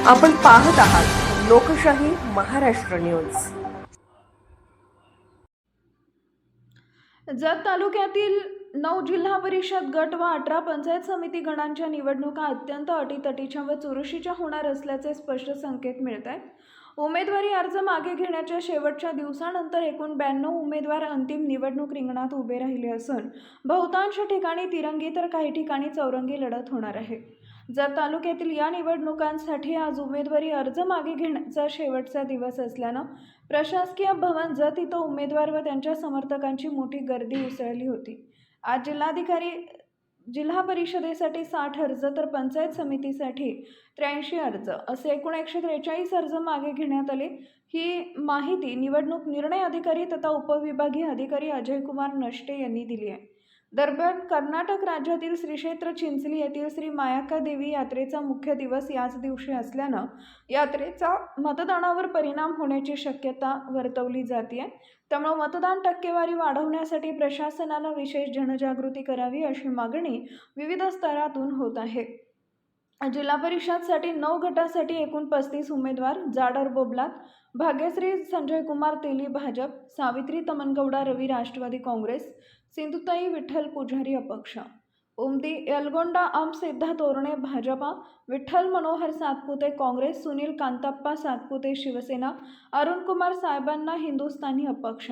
आपण पाहत आहात लोकशाही महाराष्ट्र न्यूज। जत तालुक्यातील 9 जिल्हा परिषद गट व 18 पंचायत समिती गणांच्या निवडणुका अत्यंत अटीतटीच्या व चुरशीच्या होणार असल्याचे स्पष्ट संकेत मिळत आहेत। उमेदवारी अर्ज मागे घेण्याच्या शेवटच्या दिवसानंतर एकूण 92 उमेदवार अंतिम निवडणूक रिंगणात उभे राहिले असून बहुतांश ठिकाणी तिरंगी तर काही ठिकाणी चौरंगी लढत होणार आहे। जत तालुक्यातील या निवडणुकांसाठी आज उमेदवारी अर्ज मागे घेण्याचा शेवटचा दिवस असल्याने प्रशासकीय भवन जत इथं उमेदवार व त्यांच्या समर्थकांची मोठी गर्दी उसळली होती। आज जिल्हा परिषदेसाठी 60 अर्ज तर पंचायत समितीसाठी 83 अर्ज असे एकूण 143 अर्ज मागे घेण्यात आले। ही माहिती निवडणूक निर्णय अधिकारी तथा उपविभागीय अधिकारी अजय कुमार नष्टे यांनी दिली आहे। दरम्यान कर्नाटक राज्यातील श्री क्षेत्र चिंचली येथील श्री मायाक्का देवी यात्रेचा मुख्य दिवस याच दिवशी असल्याने यात्रेचा मतदानावर परिणाम होण्याची शक्यता वर्तवली जाते। त्यामुळे मतदान टक्केवारी वाढवण्यासाठी प्रशासनाने विशेष जनजागृती करावी अशी मागणी विविध स्तरातून होत आहे। जिल्हा परिषदसाठी 9 गटासाठी एकूण 35 उमेदवार जाडर बोबलात भाग्यश्री संजय कुमार तेली भाजप, सावित्री तमनगौडा रवी राष्ट्रवादी काँग्रेस, सिंधुताई विठ्ठल पुजारी अपक्ष, उमदी यलगोंडा आम सिद्धा तोरणे भाजपा, विठ्ठल मनोहर सातपुते काँग्रेस, सुनील कांताप्पा सातपुते शिवसेना, अरुण कुमार साहेबांना हिंदुस्थानी अपक्ष,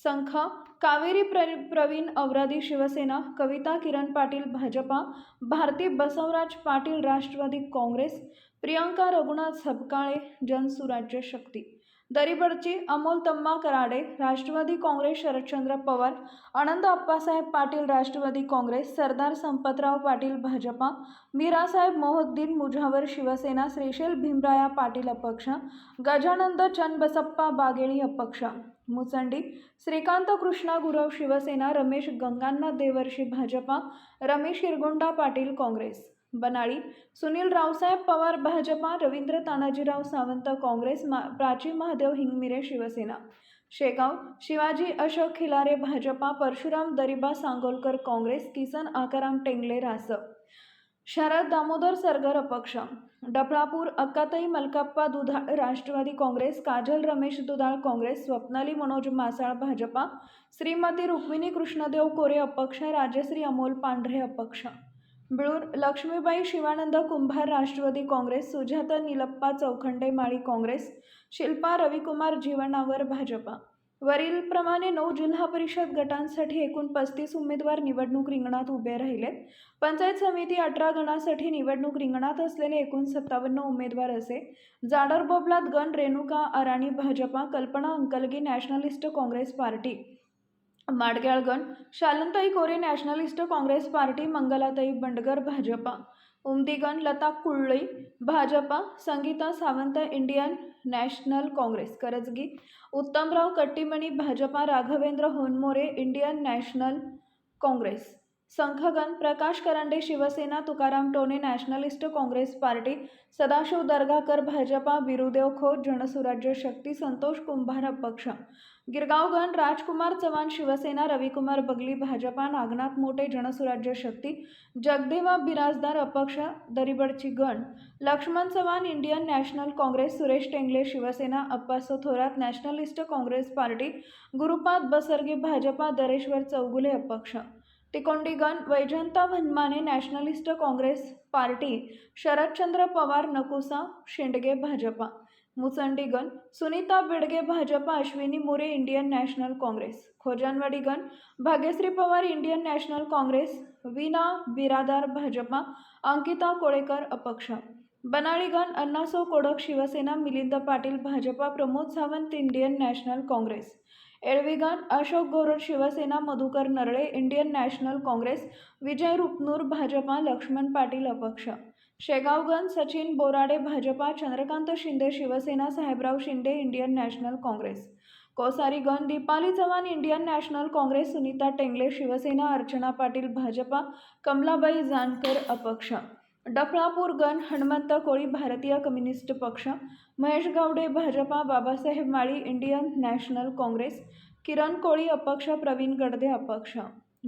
संख कावेरी प्रवीण औरादी शिवसेना, कविता किरण पाटील भाजपा, भारती बसवराज पाटील राष्ट्रवादी काँग्रेस, प्रियंका रघुनाथ सपकाळे जनसुराज्य शक्ती, दरीबडची अमोल तम्मा कराडे राष्ट्रवादी काँग्रेस, शरदचंद्र पवार, आनंद अप्पासाहेब पाटील राष्ट्रवादी काँग्रेस, सरदार संपतराव पाटील भाजपा, मीरासाहेब मोहद्दीन मुझावर शिवसेना, श्रीशैल भीमराया पाटील अपक्ष, गजानंद चन्नबसप्पा बागेळी अपक्ष, मुसंडी श्रीकांत कृष्णा गुरव शिवसेना, रमेश गंगानाथ देवर्षी भाजपा, रमेश शिरगोंडा पाटील काँग्रेस, बनाळी सुनील रावसाहेब पवार भाजपा, रवींद्र तानाजीराव सावंत काँग्रेस, प्राची महादेव हिंगमिरे शिवसेना, शेगाव शिवाजी अशोक खिलारे भाजपा, परशुराम दरिबा सांगोलकर काँग्रेस, किसन आकाराम टेंगले रासप, शरद दामोदर सरगर अपक्ष, डफळापूर अक्काताई मलकाप्पा दुधाळ राष्ट्रवादी काँग्रेस, काजल रमेश दुधाळ काँग्रेस, स्वप्नाली मनोज मासाळ भाजपा, श्रीमती रुक्मिणी कृष्णदेव कोरे अपक्ष, राजश्री अमोल पांढरे अपक्ष, बिळूर लक्ष्मीबाई शिवानंद कुंभार राष्ट्रवादी काँग्रेस, सुजाता निलप्पा चौखंडे माळी काँग्रेस, शिल्पा रविकुमार जीवनावर भाजपा। वरीलप्रमाणे 9 जिल्हा परिषद गटांसाठी एकूण 35 उमेदवार निवडणूक रिंगणात उभे राहिलेत। पंचायत समिती 18 गणासाठी निवडणूक रिंगणात असलेले एकूण 57 उमेदवार असे जाडर बोबलात गण रेणुका अराणी भाजपा, कल्पना अंकलगी नॅशनलिस्ट काँग्रेस पार्टी, माडग्याळगण शालनताई कोरे नॅशनलिस्ट काँग्रेस पार्टी, मंगलाताई बंडगर भाजपा, उमदीगण Lata Kulai Bhajpa, Sangeeta Sawant Indian National Congress Karajgi, Uttamrao Kattimani Bhajpa, Raghavendra Honmore Indian National Congress, संखगण प्रकाश करंडे शिवसेना, तुकाराम टोने नॅशनलिस्ट काँग्रेस पार्टी, सदाशिव दर्गाकर भाजपा, बिरुदेव खोत जनसुराज्य शक्ती, संतोष कुंभार अपक्ष, गिरगावगण राजकुमार चव्हाण शिवसेना, रविकुमार बगली भाजपा, नागनाथ मोठे जनसुराज्य शक्ती, जगदेवा बिराजदार अपक्ष, दरीबडची गण Laxman Chavan Indian National Congress, Suresh Tengle Shivsena, Appaso Thorat Nationalist Congress Party, Gurupad Basarge Bhajpa, Dareshwar Chougule अपक्ष, तिकोंडीगण वैजंता भन्माने नॅशनलिस्ट काँग्रेस पार्टी, शरदचंद्र पवार नकुसा शेंडगे भाजपा, मुसंडीगण सुनीता बेडगे भाजपा, अश्विनी मोरे इंडियन नॅशनल काँग्रेस, खोजानवाडीगण भाग्यश्री पवार इंडियन नॅशनल काँग्रेस, वीना बिरादार भाजपा, अंकिता कोळेकर अपक्ष, बनाळीगण अण्णासो कोडक शिवसेना, मिलिंद पाटील भाजपा, प्रमोद सावंत इंडियन नॅशनल काँग्रेस, एळवीगण अशोक गोरड शिवसेना, मधुकर नरळे इंडियन नॅशनल काँग्रेस, विजय रुपनूर भाजपा, लक्ष्मण पाटील अपक्ष, शेगावगण सचिन बोराडे भाजपा, चंद्रकांत शिंदे शिवसेना, साहेबराव शिंदे इंडियन नॅशनल काँग्रेस, कोसारीगण दीपाली चव्हाण इंडियन नॅशनल काँग्रेस, सुनीता टेंगले शिवसेना, अर्चना पाटील भाजपा, कमलाबाई जानकर अपक्ष, डफळापूर गण हनुमंत कोळी भारतीय कम्युनिस्ट पक्ष, महेश गावडे भाजपा, बाबासाहेब माळी इंडियन नॅशनल काँग्रेस, किरण कोळी अपक्ष, प्रवीण गडदे अपक्ष,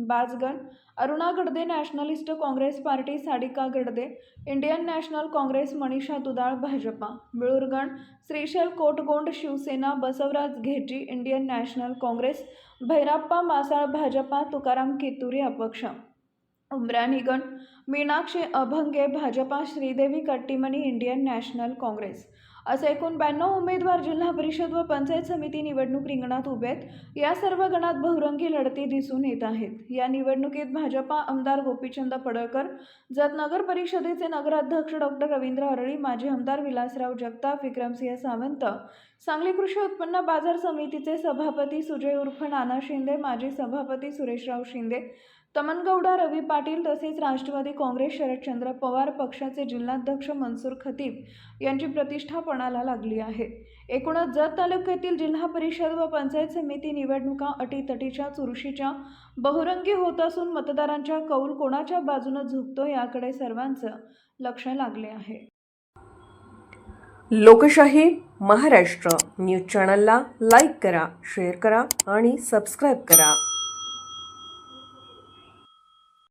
बाजगण Aruna Gadade Nationalist Congress Party Sadika Gadade Indian National Congress Manisha दुधाळ भाजपा मिळुरगण श्रीशैल कोटगोंड शिवसेना बसवराज घेजी इंडियन नॅशनल काँग्रेस भैराप्पा मासाळ भाजपा तुकाराम कितुरी अपक्ष उमराणीगण मीनाक्षी अभंगे भाजपा श्रीदेवी कट्टीमनी इंडियन नॅशनल काँग्रेस असे एकूण 92 उमेदवार जिल्हा परिषद व पंचायत समिती निवडणूक रिंगणात उभे आहेत। या सर्व गणात बहुरंगी लढती दिसून येत आहेत। या निवडणुकीत भाजपा आमदार गोपीचंद पडळकर, जत नगर परिषदेचे नगराध्यक्ष डॉक्टर रवींद्र अरळी, माजी आमदार विलासराव जगताप, विक्रमसिंह सावंत, सांगली कृषी उत्पन्न बाजार समितीचे सभापती सुजय उर्फ नाना शिंदे, माजी सभापती सुरेशराव शिंदे, तमनगौडा रवी पाटील तसेच राष्ट्रवादी काँग्रेस शरदचंद्र पवार पक्षाचे जिल्हाध्यक्ष मनसूर खतीब यांची प्रतिष्ठा पणाला लागली आहे। एकूणच जत तालुक्यातील जिल्हा परिषद व पंचायत समिती निवडणुका अटीतटीच्या चुरशीच्या बहुरंगी होत असून मतदारांचा कौल कोणाच्या बाजूने झुकतो याकडे सर्वांचं लक्ष लागले आहे। लोकशाही महाराष्ट्र न्यूज चॅनलला लाईक करा, शेअर करा आणि सबस्क्राईब करा।